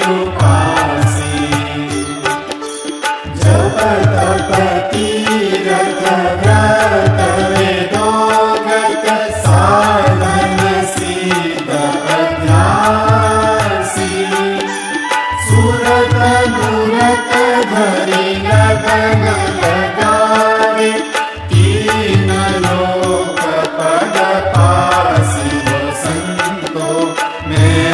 उपासी। जप तप तीरथ व्रत वेदोगत साधन सिद्ध अध्यासी। सुरत मूरत धरि लगन लगावे तीन लोक पद पासी। हो संतो मैं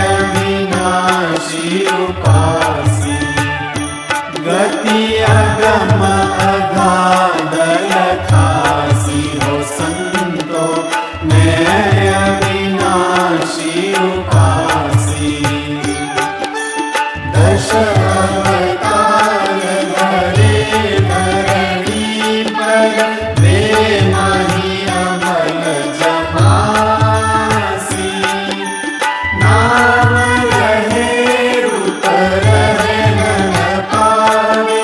अविनाशी उपासी। गति अगम अगाध लखासी। हो संतो मैं अविनाशी उपासी। दश अवतार धरे धरणी पर प्रेम ही अमल जमासी। नाम रहे रूप रहे न पावे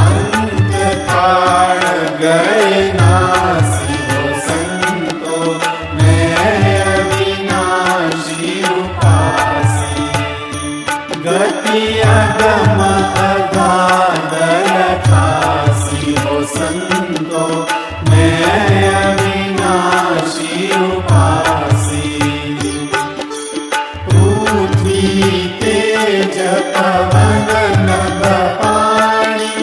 अंत काल गए नासी। हो संतो मैं अविनाशी उपासी। गति अगम अगाध लखासी। हो संतो मैं अविनाशी उपासी। पृथ्वी तेज पवन नभ पानी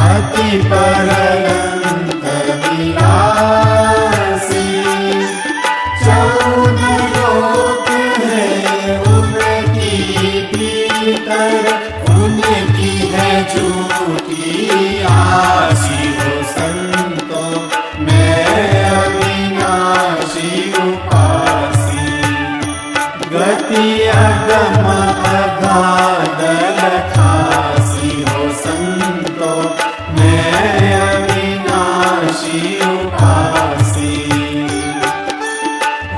अति परलंक विलासी। चौदह लोक है उनकी भीतर उनकी है झूठी आसी। हो संतो मैं अविनाशी उपासी। गति अगम अगाध लखासी। हो संतो मैं अविनाशी उपासी।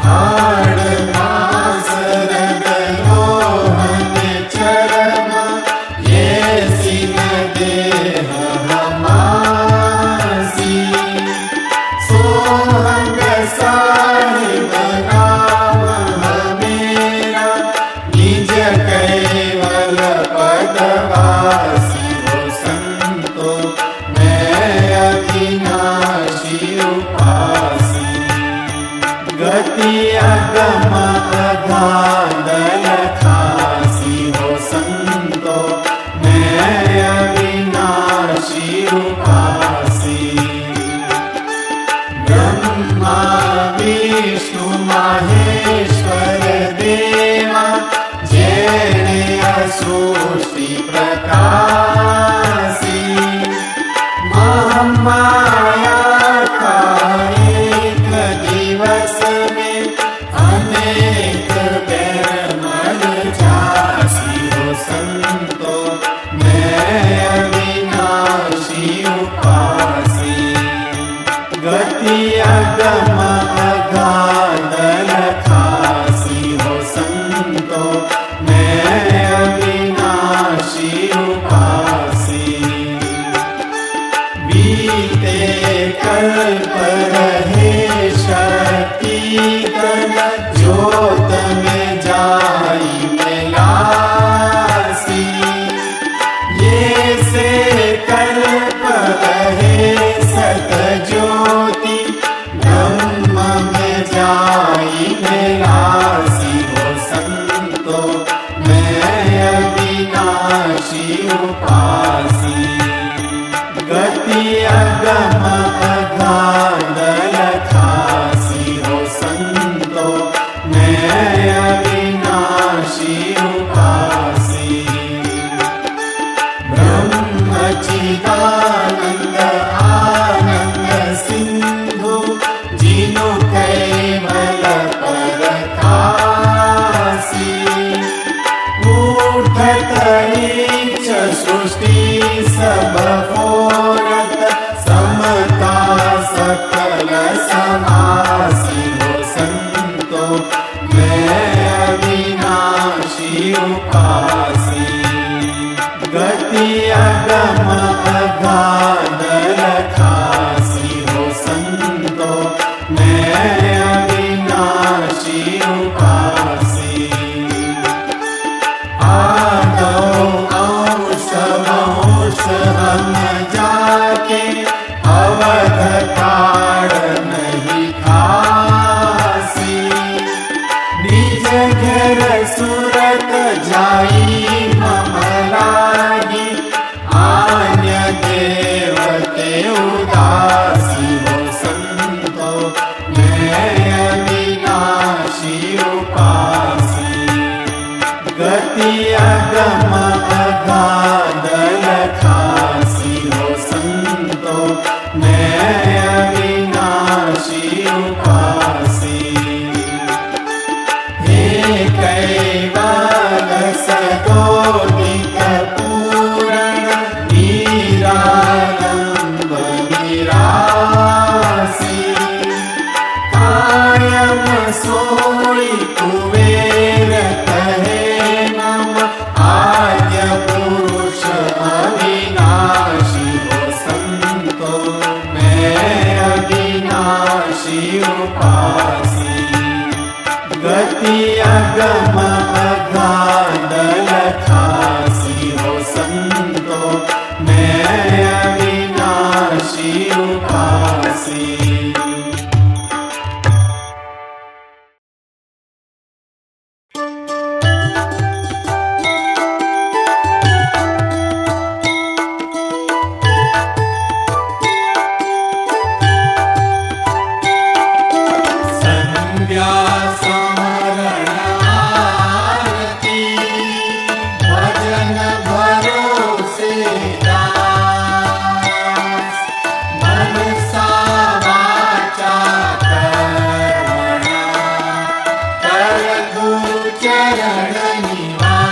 हाड़ मास रग लोहन चर्म ये सिन देह हमासी। सोहंग साहिब नाम हमेरा निज कैवल पदवासी। हो संतो मैं अविनाशी उपासी। गति अगम अगाध लखासी। हो संतो मैं अविनाशी उपासी। ब्रह्मा विष्णु महेश्वर देवा जेने सृष्टि प्रकाशी। महामाया का एक दिवस में अनेक बेर मर जासी। हो संतो मैं अविनाशी उपासी। गति अगम अगाध लखासी। हो संतो मैं अविनाशी उपासी। बीते कल्प रहे शक्ति तन ज्योत में जाई मिलासी। ये से कल्प रहे सत ज्योति ब्रह्म में जाई मिलासी। हो संतो मैं अविनाशी उपासी। गति अगम अगाध लखासी। हो संतो मैं अविनाशी उपासी। ब्रह्म चिदानंद आनंद सिंधु जिनु कैवल परखासी। ऊठत नीच सृष्टि सब फोरत समता सकल समासी। हो संतो मैं अविनाशी उपासी। गति अगम अगाध लखासी। हो संतो मैं अविनाशी उपासी। आद अगम अगाध लखासी हो संतो मैं अविनाशी उपासी। हे कैवल सदोदित पूरण निरालंब निरासी। कायम सोई कुबेर कहे नम आद्य पुरुष अविनाशी हो संतो मैं अविनाशी उपासी। गति अगम अगाध लखासी हो संतो मैं अविनाशी उपासी। संध्या समरण आरती भजन भरोसे दास। मनसा वाचा कर्मणा कर गुरु चरण निवास।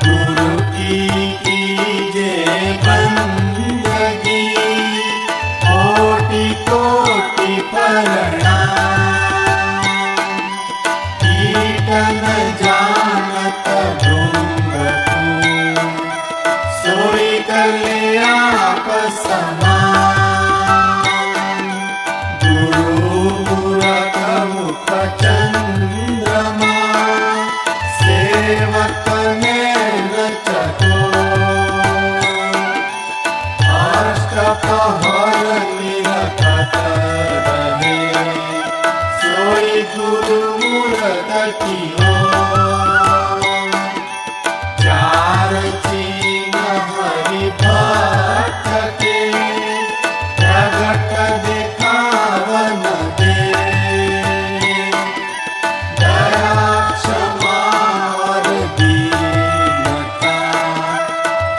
गुरु की कीजे बंदगी कोटि कोटि प्रणाम। कीर्तन जानत भृंग को सोई कल्याप समान। गुरु मूरख मुख चंद्रमा सेवक नैन चकोर। अष्टपहर निरखत रहे सोई गुरु मूरत की ओर। चार चीन हरि भक्त के प्रगट दिखावन दे। दया क्षमा और दीनता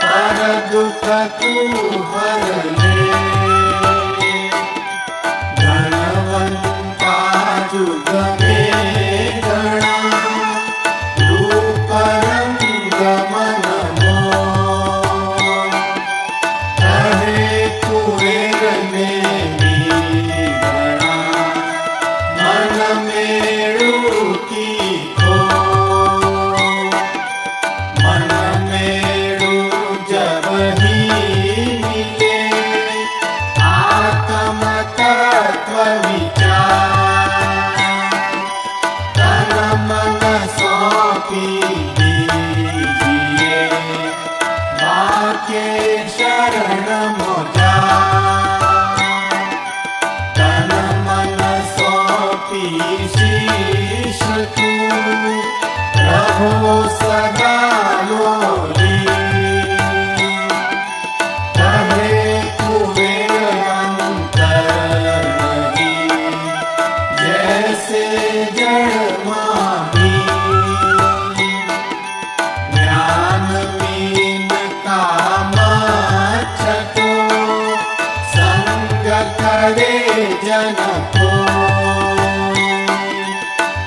पर दुख तू हर ले। धनवंता जुग में गणा रूप रंग मन मोह। कहे कुबेर ने गणा मन मेरु की को। मन मेरु जब ही मिले आत्म तत्व विचार। तन मन सौंपी दीजिए बाके शरण मोजा। तन मन सौंपी शीश तू प्रभु सदा लोरी। कहे कुबेर अंतर नहीं जैसे जड़ माही। ज्ञान मीन काम छको संग करे जन को।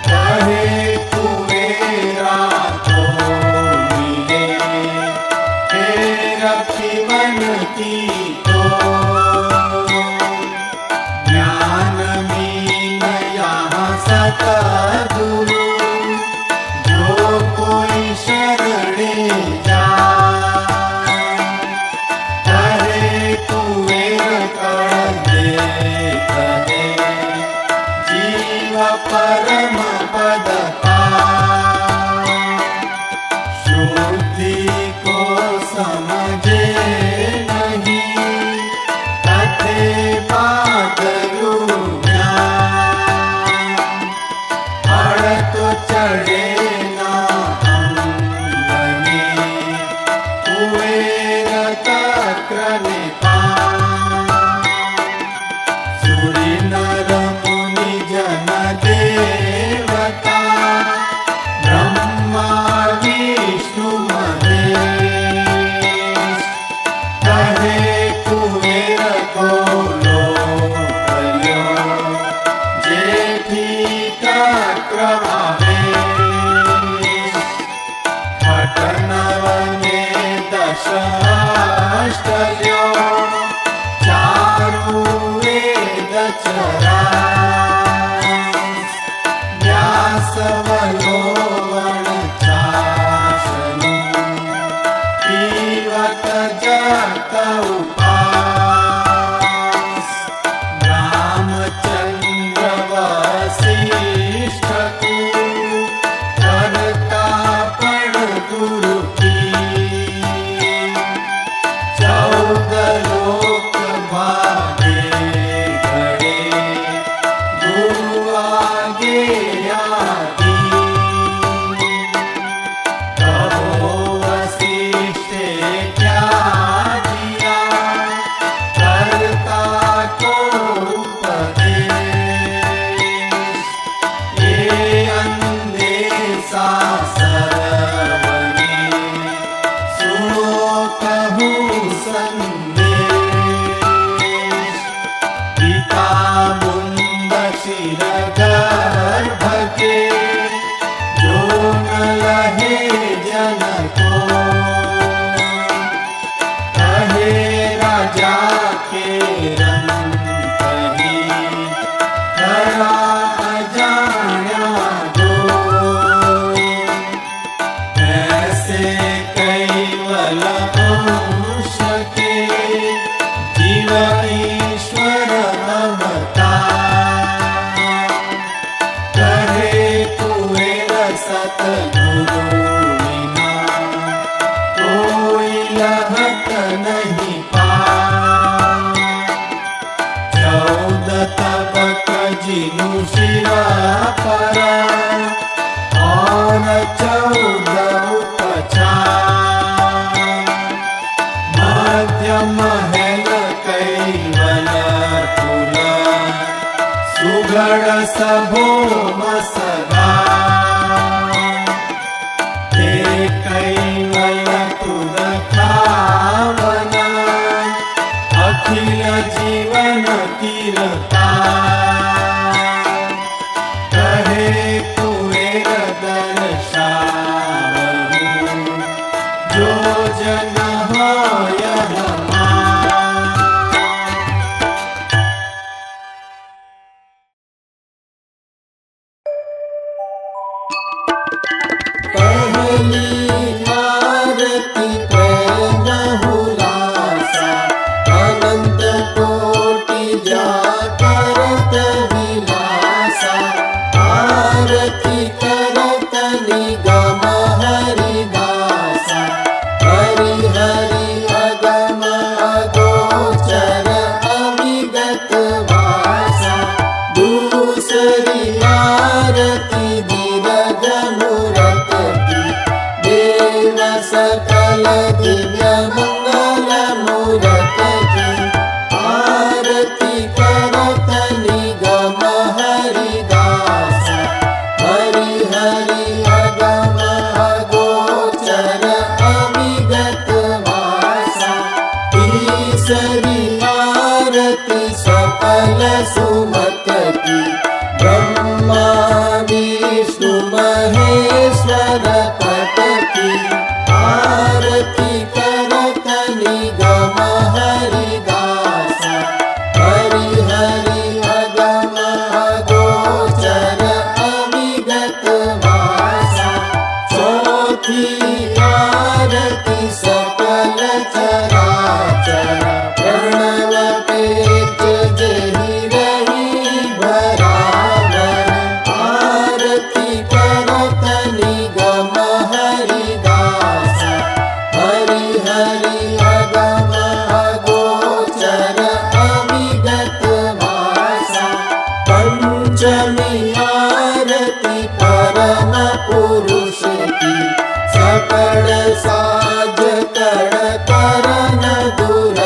कहे कुबेरा तो मिले फिर मन की तो। ज्ञान मीन यहाँ सतगुरु जो कोई शरणे जाए। कहे कुबेर कर दे कहे जीव परम पद पाए। शुद्धि को समझे नहीं कथे बादलू ज्ञान। अड़ तो चढ़े ना अंग में कुबेर तक्र निपान। सूरि नर मुनि जन देवता ब्रह्म अष्टल्यो चारु वेद चरास व्यासवलोवण चासनु पीवत जत उपास रामचंद्र वसिष्ठ को करता पण गुरु की 14 लोक भागे घड़े गुरु आगे आगे कहो वशिष्ठ क्या दिया करता को उपदेश ये अंधे सा सरवने सुनो कहूँ संदेश पिता मुंड शिर गर्भ के जो न लहे जन को कहे राजा के रंग कही करा अजाया दो ऐसे कैवल अंश के जीव ईश्वर अवतार कहे कुबेर सतगुरु बिना कोई लहत नहीं पार 14 तबक जिनु शिरा पर और 14 उपचार मध्य महल कैवल कुल सुगढ़ सभोम सदा ते कैवल तुद खावना अखिल जीवन कीरता कहे कुबेर दर्शावहु जो जन होय हमार। पहली आरती प्रेम हुलासा अनंत कोटि जागरत विलासा आरती करत निगम हरिदासा हरि हरि अगम अगोचर अविगत वासा दूसरी आरती दिरज मूरत की देव सकल दिव्य मंगल मूरत की आरती करत निगम हरिदासा हरि हरि अगम अगोचर अविगत वासा तीसरी आरती सकल सुमत की ब्रह्मा विष्णु महेश्वर पट की आरती करत निगम हरिदासा हरि हरि अगम अगोचर अविगत वासा चौथी आरती सकल चराचर प्रणव पेच जेहि रही बराबर आरती करत निगम हरिदासा हरि हरि अगम अगोचर अविगत वासा पंचमी आरती परम पुरुष की सकल साज कड़ करन दूर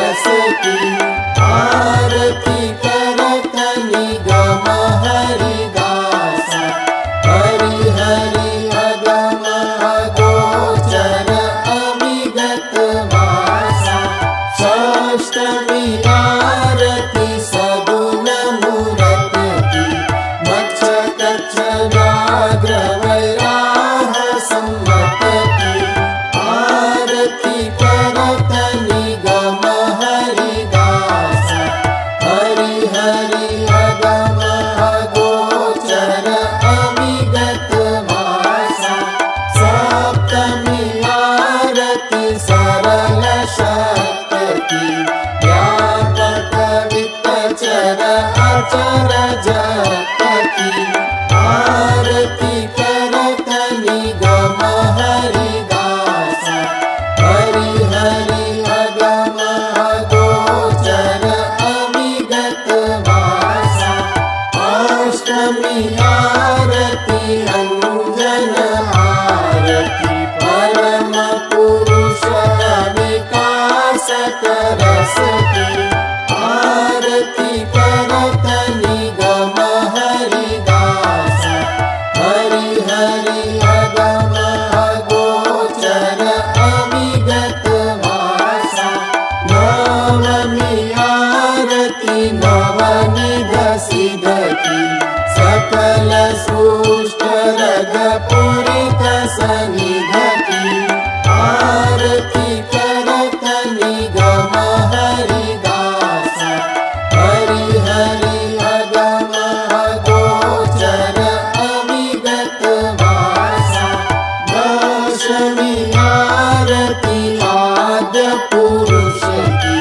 पुरुष की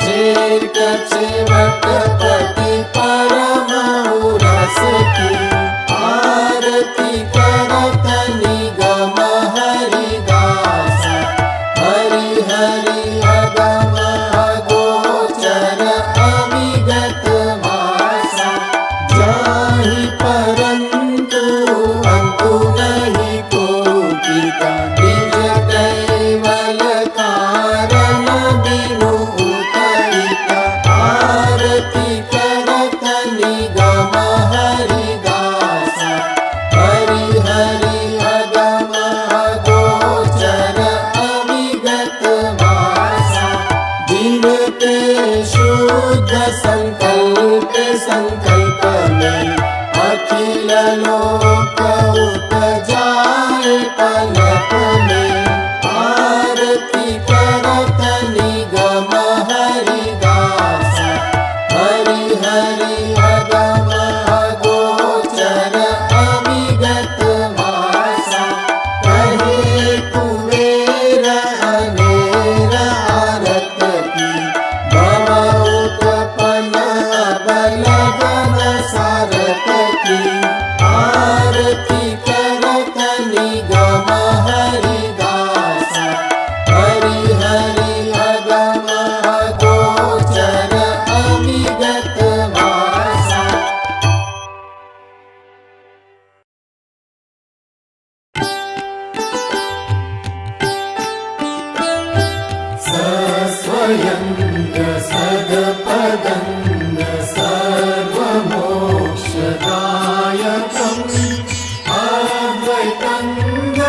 छेक छेवटपति परम उरस की आरती करत निगम हरिदास हरि हरि अगम अगोचर अविगत वासा जाहि परंतु अंतु नहीं कोटि का निज कैवल कारण बिनु उतरिका आरती करत निगम हरिदास हरि हरि अगम अगोचर अविगत वासा जिनके शुद्ध संकल्प संकल्प में अखिल लोक उपजाए पलक में आरती करत निगम हरिदास हरि हरि अगम अगोचर अविगत वासा कहे कुबेर अनेर आरत की भव उत्पन्न अबलगन सारत की आरती करत निगम हरिदास हरि हरि अगम अगोचर अविगत वासा सस्वयंग सदपदंग सर्वमोक्षदायकम् अद्वैतंग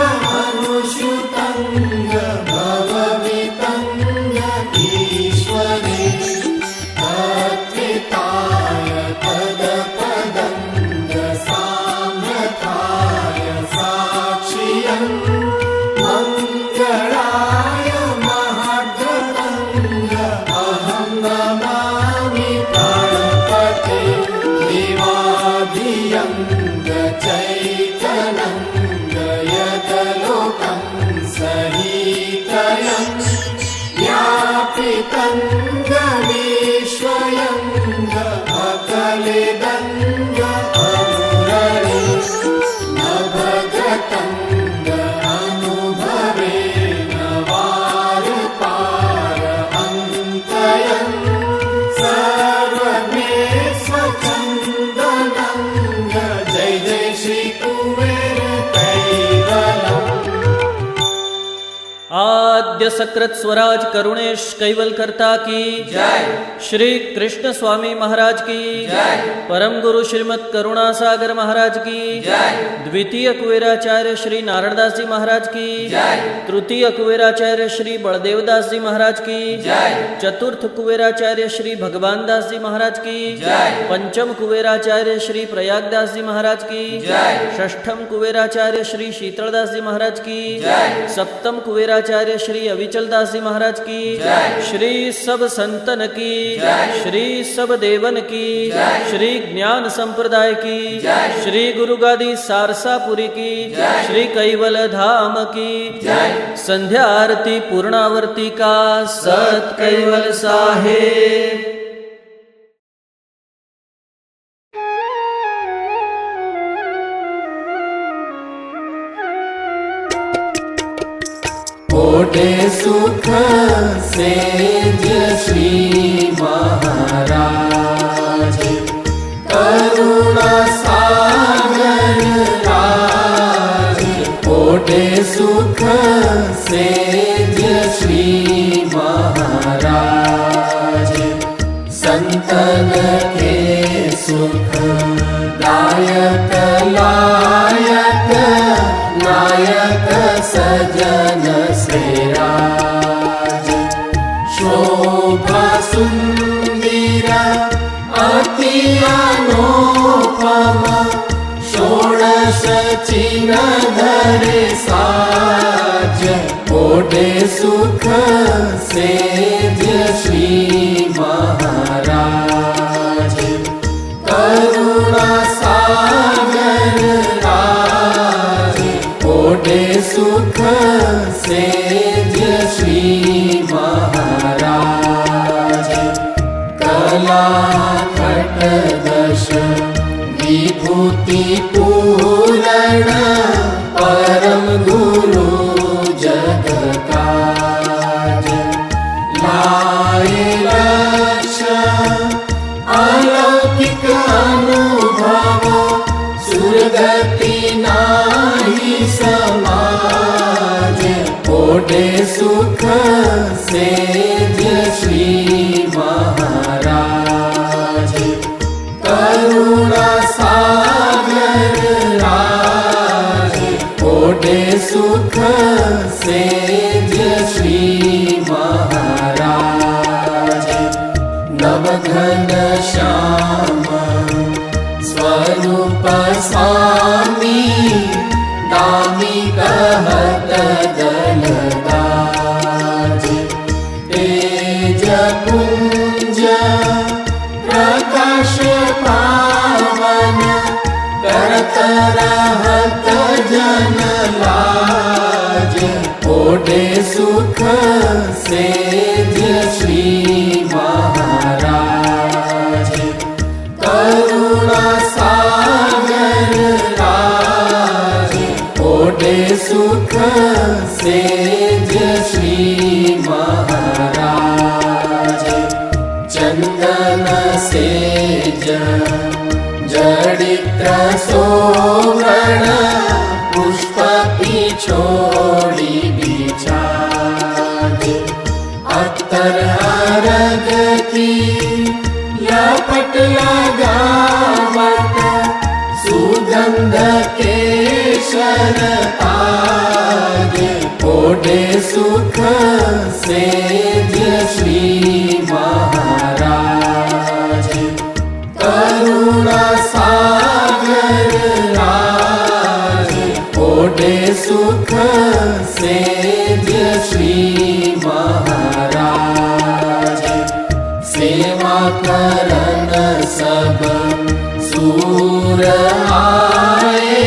अनुश्रुतंग भववितंग ईश्वरे तत्त्विताय तदपदंग साम्यताय साक्षियम् मंगलाय महाद्वतंग अहं नमामि प्राणपते देवाधियंग चैतनंग यदलोकं सहितयं व्यापितंग विश्वयंग अकलिदंग अनुरणे नभगतंग अनुभवेन वारपार अन्तयं सर्वमे स्वच्छन्दनंग जय जय श्री कुबेर कैवलम् आद्य सकृत स्वराज करुणेश कैवल करता की जय श्री कृष्ण स्वामी महाराज की जय परम गुरु श्रीमद करुणा सागर महाराज की जय द्वितीय कुबेराचार्य श्री नारायणदास जी महाराज की जय तृतीय कुबेराचार्य श्री बलदेवदास जी महाराज की जय चतुर्थ कुबेराचार्य श्री भगवान दास जी महाराज की जय पंचम कुबेराचार्य श्री प्रयागदास जी महाराज की जय षष्ठम कुबेराचार्य श्री शीतलदास जी महाराज की जय सप्तम कुबेराचार्य श्री अविचल दास जी महाराज की जय श्री सब संतन की जय श्री सब देवन की जय श्री ज्ञान संप्रदाय की जय श्री गुरु गादी सारसापुरी की जय श्री कैवल धाम की जय संध्या आरती पूर्णावर्ती का सत कैवल साहेब। ओढ़े सुख सेज श्री महाराज करुणा सागर राज ओढ़े सुख सेज श्री महाराज संतन के सुख दायक लायक नायक सजन श्रीराज शोभा सुंदर अति अनुपम षोडश चिन्ह धरे साज ओढ़े सुख सेज श्री महाराज करुणा सागर राज ओढ़े सुख सेज श्री महाराज। कलाखट दश विभूति पूरण परम गुरु जग काज लाए लक्ष्य अलौकिक अनुभव सुरगति नाही समाज ओढ़े सुख सेज श्री महाराज करुणा सागर राज ओढ़े सुख सेज श्री महाराज नवघन श्याम स्वरूप स्वामी दामी कहत दलदाज तेज पुंज प्रकाश पावन करत रहत जन लाज ओढ़े सुख सेज श्री महाराज करुणा सागर राज ओढ़े सुख सेज श्री महाराज चंदन सेज जड़ित सोवर्ण पुष्प पिछोड़ी बिछाज अत्तर अरग की लपट लगावत सुगंध केशर ताज ओढ़े सुख सेज श्री महाराज करुणा सागर राज ओढ़े सुख सेज श्री महाराज सेवा करन सब सूर आए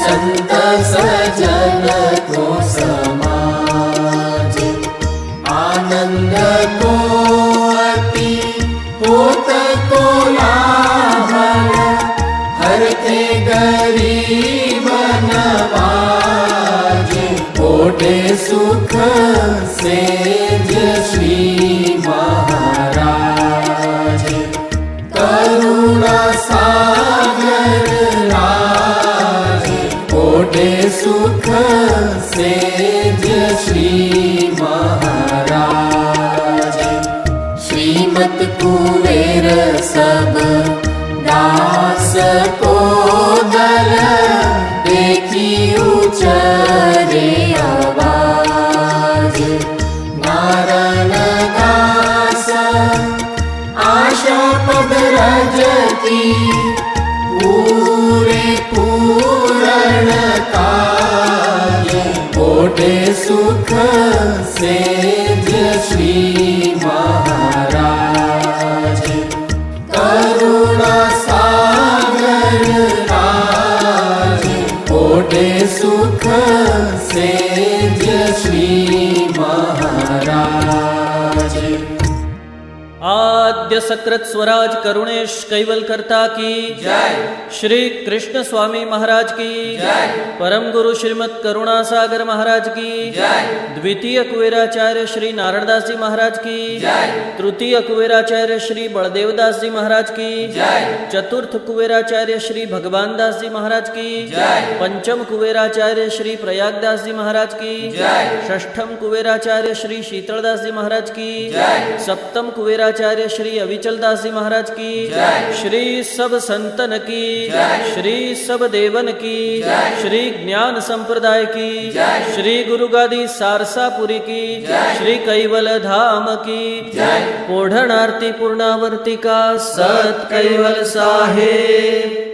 संत सजन को समाज आनंद को अति होत को लाहल हर थे गरीब नवाज ओढ़े सुख सेज श्री महाराज करुणा सागर राज ओढ़े सुख सेज श्री महाराज श्रीमत कुबेर सब दास को दल देखी उचरे आवाज नारायण दास आशा पद रजती पूरे पूरण काज ओढ़े सुख सेज श्री महाराज करुणा सागर राज ओढ़े सुख सेज श्री महाराज आद्य सकृत स्वराज करुणेश कैवल करता की जय श्री कृष्ण स्वामी महाराज की जय परम गुरु श्रीमद करुणा सागर महाराज की जय द्वितीय कुबेराचार्य श्री नारायणदास जी महाराज की जय तृतीय कुबेराचार्य श्री बलदेवदास जी महाराज की जय चतुर्थ कुबेराचार्य श्री भगवान दास जी महाराज की जय पंचम कुबेराचार्य श्री प्रयागदास जी महाराज की जय षष्ठम कुबेराचार्य श्री शीतलदास जी महाराज की जय सप्तम कुबेराचार्य श्री अविचल दास जी महाराज की जय श्री सब संतन की जय श्री सब देवन की जय श्री ज्ञान संप्रदाय की जय श्री गुरु गादी सारसापुरी की जय श्री कैवल धाम की जय ओढ़ण आरती पूर्णावर्ती का सत कैवल साहेब।